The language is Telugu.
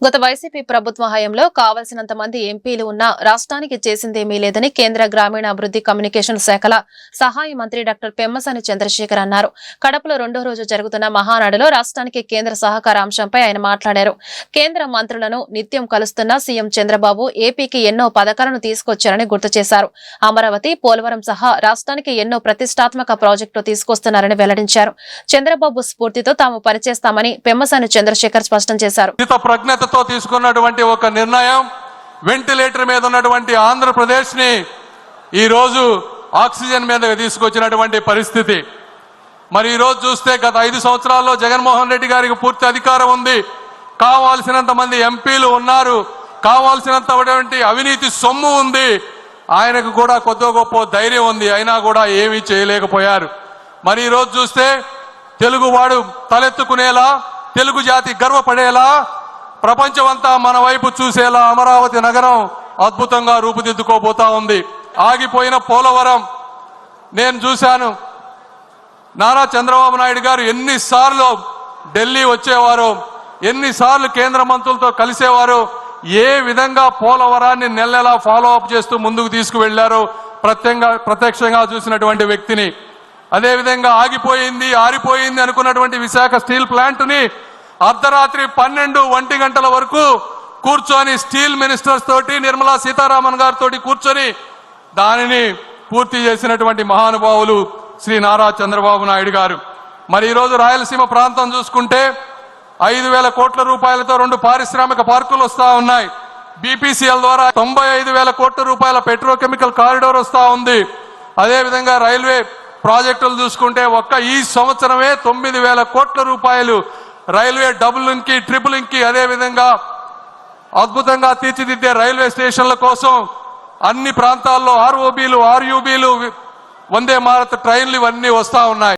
గత వైసీపీ ప్రభుత్వ హయాంలో కావలసినంత మంది ఎంపీలు ఉన్నా రాష్ట్రానికి చేసిందేమీ లేదని కేంద్ర గ్రామీణాభివృద్ధి కమ్యూనికేషన్ శాఖల సహాయ మంత్రి డాక్టర్ పెమ్మసాని చంద్రశేఖర్ అన్నారు. కడపలో రెండో రోజు జరుగుతున్న మహానాడులో రాష్ట్రానికి కేంద్ర సహకార అంశంపై ఆయన మాట్లాడారు. కేంద్ర మంత్రులను నిత్యం కలుస్తున్న సీఎం చంద్రబాబు ఏపీకి ఎన్నో పథకాలను తీసుకొచ్చారని గుర్తు చేశారు. అమరావతి, పోలవరం సహా రాష్ట్రానికి ఎన్నో ప్రతిష్టాత్మక ప్రాజెక్టులు తీసుకొస్తున్నారని వెల్లడించారు. చంద్రబాబు స్ఫూర్తితో తాము పనిచేస్తామని పెమ్మసాని చంద్రశేఖర్ స్పష్టం చేశారు. తీసుకున్నటువంటి ఒక నిర్ణయం వెంటిలేటర్ మీద ఉన్నటువంటి ఆంధ్రప్రదేశ్ ని ఈ రోజు ఆక్సిజన్ మీదకి తీసుకొచ్చినటువంటి పరిస్థితి. మరి ఈ రోజు చూస్తే గత 5 సంవత్సరాల్లో జగన్మోహన్ రెడ్డి గారికి పూర్తి అధికారం ఉంది. కావాల్సినంత మంది ఎంపీలు ఉన్నారు. కావాల్సినంత అవినీతి సొమ్ము ఉంది. ఆయనకు కూడా కొద్ది గొప్ప ధైర్యం ఉంది. అయినా కూడా ఏమీ చేయలేకపోయారు. మరి ఈ రోజు చూస్తే తెలుగువాడు తలెత్తుకునేలా, తెలుగు జాతి గర్వపడేలా, ప్రపంచమంతా మన వైపు చూసేలా అమరావతి నగరం అద్భుతంగా రూపుదిద్దుకోబోతా ఉంది. ఆగిపోయిన పోలవరం నేను చూశాను. నారా చంద్రబాబు నాయుడు గారు ఎన్నిసార్లు ఢిల్లీ వచ్చేవారు, ఎన్నిసార్లు కేంద్ర మంత్రులతో కలిసేవారు, ఏ విధంగా పోలవరాన్ని నెలలా ఫాలో అప్ చేస్తూ ముందుకు తీసుకువెళ్లారో ప్రత్యక్షంగా చూసినటువంటి వ్యక్తిని. అదేవిధంగా ఆగిపోయింది, ఆరిపోయింది అనుకున్నటువంటి విశాఖ స్టీల్ ప్లాంట్ ని అర్ధరాత్రి 12-1 గంటల వరకు కూర్చొని స్టీల్ మినిస్టర్స్ తోటి, నిర్మలా సీతారామన్ గారితో కూర్చొని దానిని పూర్తి చేసినటువంటి మహానుభావులు శ్రీ నారా చంద్రబాబు నాయుడు గారు. మరి ఈరోజు రాయలసీమ ప్రాంతం చూసుకుంటే 5,000 కోట్ల రూపాయలతో 2 పారిశ్రామిక పార్కులు వస్తా ఉన్నాయి. బీపీసీఎల్ ద్వారా 95,000 కోట్ల రూపాయల పెట్రోకెమికల్ కారిడార్ వస్తా ఉంది. అదేవిధంగా రైల్వే ప్రాజెక్టులు చూసుకుంటే ఒక్క ఈ సంవత్సరమే 9,000 కోట్ల రూపాయలు రైల్వే డబుల్ లింక్ కి, ట్రిపుల్ లింక్ కి, అదే విధంగా అద్భుతంగా తీర్చిదిద్దే రైల్వే స్టేషన్ల కోసం అన్ని ప్రాంతాల్లో ఆర్ఓబీలు, ఆర్యూబీలు, వందే భారత్ ట్రైన్లు ఇవన్నీ వస్తా ఉన్నాయి.